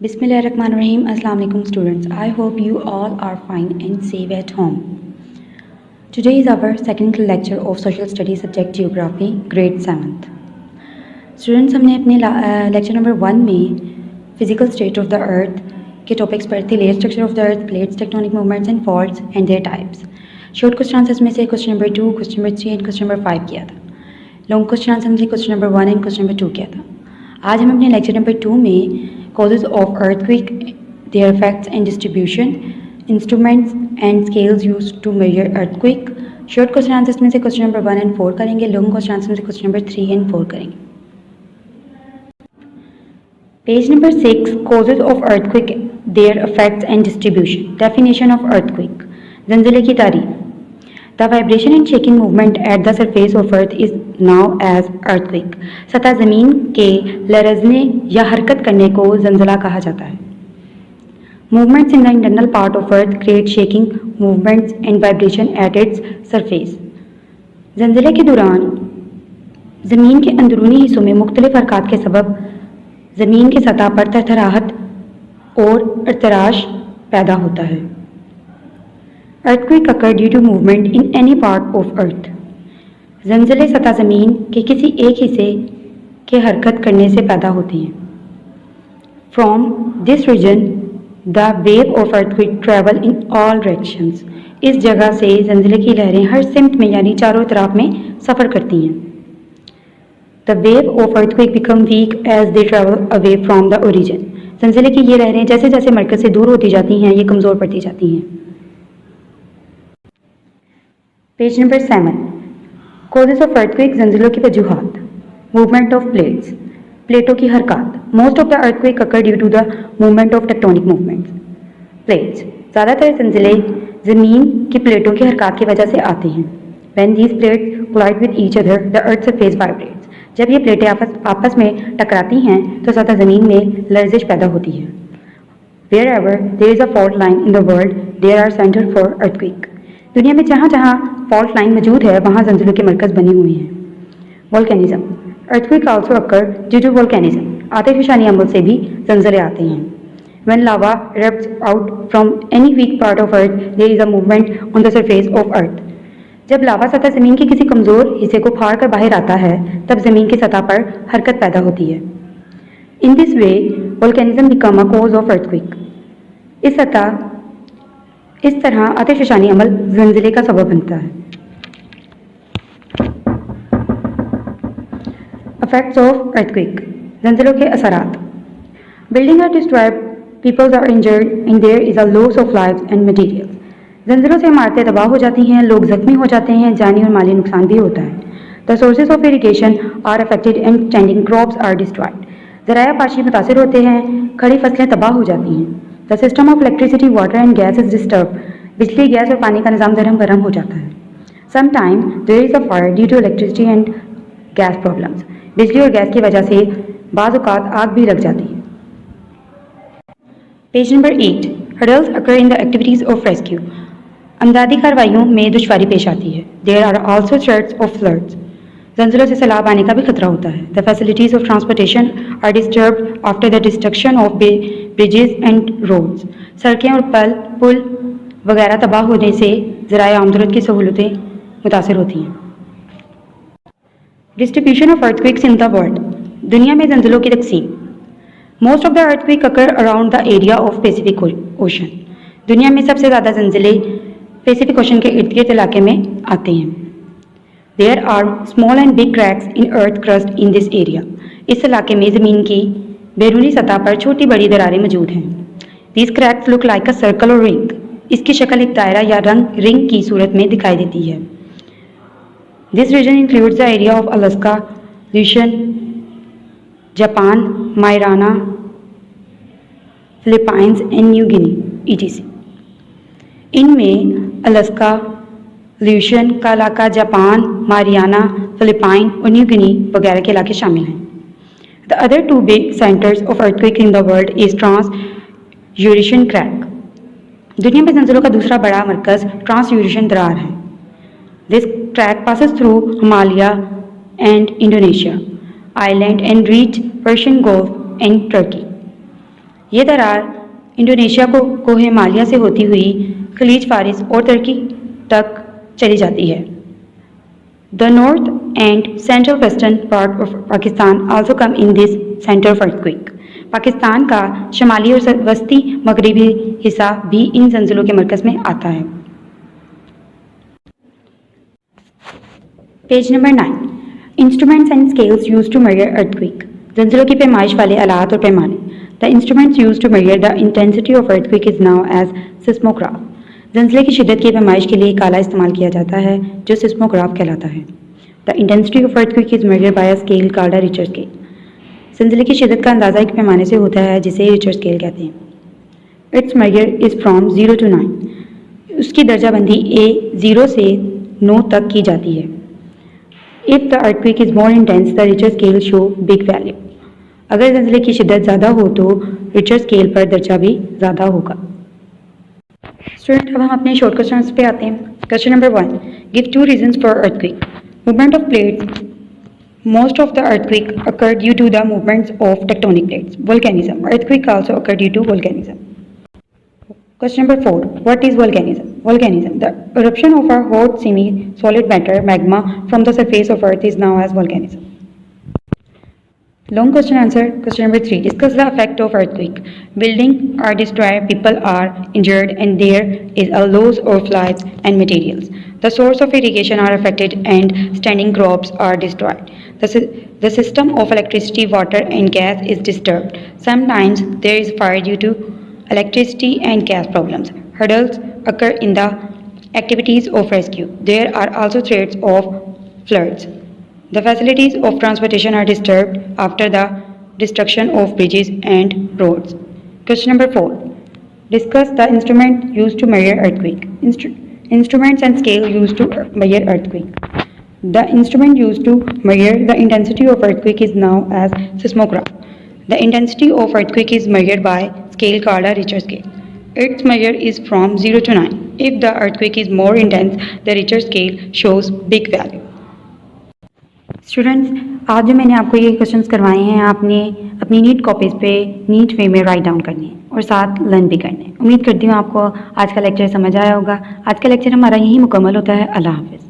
Bismillahirrahmanirrahim. Assalamu alaikum students. I hope you all are fine and safe at home. Today is our second lecture of social studies subject geography grade 7th. Students हमने अपने lecture number 1 में physical state of the earth के topics पढ़े थे, layer structure of the earth, plates, tectonic movements and faults and there types. Short question answers में से question number 2, question number 3 and question number 5 किया था। Long question answer में से question number 1 and question number 2 किया था। आज हम अपने लेक्चर नंबर 2 में causes of earthquake, their effects and distribution, instruments and scales used to measure earthquake। Short question answers में से क्वेश्चन नंबर 1 एंड 4 करेंगे, लॉन्ग क्वेश्चन आंसर में से क्वेश्चन नंबर 3 एंड 4 करेंगे। Page number 6, causes of earthquake, their effects and distribution, definition of earthquake, ज़लज़ले की तारीफ। The vibration and shaking movement at the surface of earth is known as earthquake। सतह ज़मीन के लरज़ने या हरकत करने को ज़लज़ला कहा जाता है। Movements in the internal part of earth create shaking movements and vibration at its surface। ज़लज़ले के दौरान ज़मीन के अंदरूनी हिस्सों में मुख्तलिफ हरकत के सबब ज़मीन की सतह पर थरथराहट और इर्तराश पैदा होता है। Earthquake occur due to movement in any part of earth। ज़लज़ले सतह ज़मीन के किसी एक हिस्से के हरकत करने से पैदा होती हैं। From this region, the wave of earthquake travel in all directions। इस जगह से ज़लज़ले की लहरें हर सिमत में यानी चारों तरफ में सफ़र करती हैं। The wave of earthquake become weak as they travel away from the origin। ज़लज़ले की ये लहरें जैसे जैसे मरकज़ से दूर होती जाती हैं, ये कमज़ोर पड़ती जाती हैं। Page number 7, causes of earthquake, ज़लज़लों की वजूहात। मूवमेंट ऑफ प्लेट्स, प्लेटों की हरकत। Most of the earthquake occur due to the movement of tectonic movements. Plates, ज़्यादातर ज़लज़ले ज़मीन की प्लेटों की हरकत की वजह से आते हैं। When these plates collide with each other the earth surface vibrates. जब ये प्लेटें आपस में टकराती हैं तो सतह ज़मीन में लर्जिश पैदा होती है। Wherever there is a fault line in the world, there are centers for earthquake। दुनिया में जहाँ जहाँ फॉल्ट लाइन मौजूद है वहाँ ज़लज़लों के मरकज़ बने हुए हैं। Volcanism, earthquake also occur due to volcanism. आतिशफ़शानी अमल से भी ज़लज़ले आते हैं। When lava erupts out from any weak part of earth, there is a movement on the surface of earth। जब लावा सतह ज़मीन के किसी कमज़ोर हिस्से को फाड़ कर बाहर आता है तब ज़मीन की सतह पर हरकत पैदा होती है। In this way, volcanism become a cause of earthquake। इस तरह आतिशफ़शानी अमल ज़लज़ले का सबब बनता है। Effects of earthquake, ज़लज़लों के असरात। Buildings are destroyed, people are injured and there is a loss of lives and materials। ज़लज़लों से इमारतें तबाह हो जाती हैं, लोग ज़ख्मी हो जाते हैं, जानी और माली नुकसान भी होता है। The sources of irrigation are affected and standing crops are destroyed। ज़राया पाशी मुतासिर होते हैं, खड़ी फसलें तबाह हो जाती हैं। The system of electricity, water and gas is disturbed। बिजली, गैस और पानी का निज़ाम दरहम बरहम हो जाता है। Sometimes there is a fire due to electricity and gas problems। बिजली और गैस की वजह से बाज़ औक़ात आग भी लग जाती है। Page number 8, hurdles occur in the activities of rescue। अमदादी कार्रवाइयों में दुश्वारी पेश आती है। There are also threats of floods। ज़लज़लों से सैलाब आने का भी खतरा होता है। The facilities of transportation are disturbed after the destruction of bridges and roads। सड़कें और पुल वगैरह तबाह होने से ज़राए आमदरद की सहूलतें मुतासिर होती हैं। Distribution of earthquakes in the world, दुनिया में ज़लज़लों की तकसीम। Most of the earthquake occur around the area of Pacific ocean. दुनिया में सबसे ज़्यादा ज़लज़ले पैसिफिक ओशन के इर्द गिर्द इलाके में आते हैं। There are small and big cracks in earth crust in this area। इस इलाके में ज़मीन की बैरूनी सतह पर छोटी बड़ी दरारें मौजूद हैं। These cracks look like a circle or ring। इसकी शक्ल एक दायरा या रिंग की सूरत में दिखाई देती है। This region includes the area of Alaska, Aleutian, Japan, Mariana, Philippines and New Guinea etc। इनमें अलास्का, ल्यूशन का इलाका, जापान, मारियाना, फिलिपाइन और न्यू गिनी वगैरह के इलाके शामिल हैं। The other two big centres of earthquake in the world is trans Eurasian crack. दुनिया में ज़लज़लों का दूसरा बड़ा मरकज़ ट्रांस यूरेशियन दरार है। This crack passes through Himalaya and Indonesia island and reach Persian gulf and Turkey. ये दरार इंडोनेशिया को हिमालय से होती हुई खलीज फारिस और तुर्की तक चली जाती है। The north and central western part of Pakistan also come in this center of earthquake. Pakistan का शमाली और वस्ती मगरबी हिस्सा भी इन जंजीलों के मरकज में आता है। Page number 9, instruments and scales used to measure earthquake. जंजीलों की पैमाइश वाले आलात और पैमाने। The instruments used to measure the intensity of earthquake is known as seismograph. जंजीले की शिद्दत की पैमाइश के लिए एक आला इस्तेमाल किया जाता है जो सिस्मोग्राफ कहलाता है। The intensity of earthquake is measured by a scale called a Richter scale. जंजीले की शिद्दत का अंदाज़ा एक पैमाने से होता है जिसे रिचर स्केल कहते हैं। Its measure is from 0 to 9। उसकी दर्जाबंदी 0 से 9 तक की जाती है। If the earthquake is more intense the Richter scale show big value. अगर जंजीले की शिद्दत ज़्यादा हो तो रिचर स्केल पर दर्जा भी ज़्यादा होगा। स्टूडेंट, अब हम अपने शॉर्ट क्वेश्चंस पे आते हैं। Question number 1, give 2 reasons for earthquake. Movement of plates. Most of the earthquake occurred due to the movements of tectonic plates. Volcanism. Earthquake also occurred due to volcanism. Question number 4. What is volcanism? Volcanism. The eruption of a hot semi-solid matter, magma, from the surface of Earth is known as volcanism. Long question answer. Question number 3. Discuss the effect of earthquake. Buildings are destroyed, people are injured, and there is a loss of lives and materials. The source of irrigation are affected and standing crops are destroyed. The system of electricity, water, and gas is disturbed. Sometimes there is fire due to electricity and gas problems. Hurdles occur in the activities of rescue. There are also threats of floods. The facilities of transportation are disturbed after the destruction of bridges and roads. Question number 4. Discuss the instrument used to measure earthquake. Instruments and scale used to measure earthquake. The instrument used to measure the intensity of earthquake is known as seismograph. The intensity of earthquake is measured by scale called a Richter scale. Its measure is from 0 to 9. If the earthquake is more intense, the Richter scale shows big value. Students, आज जो मैंने आपको ये questions करवाए हैं आपने अपनी NEET copies पे नीट वे में राइट डाउन करने हैं और साथ लर्न भी करने हैं। उम्मीद करती हूँ आपको आज का लेक्चर समझ आया होगा। आज का लेक्चर हमारा यहीं मुकम्मल होता है। अल्लाह हाफ़िज़।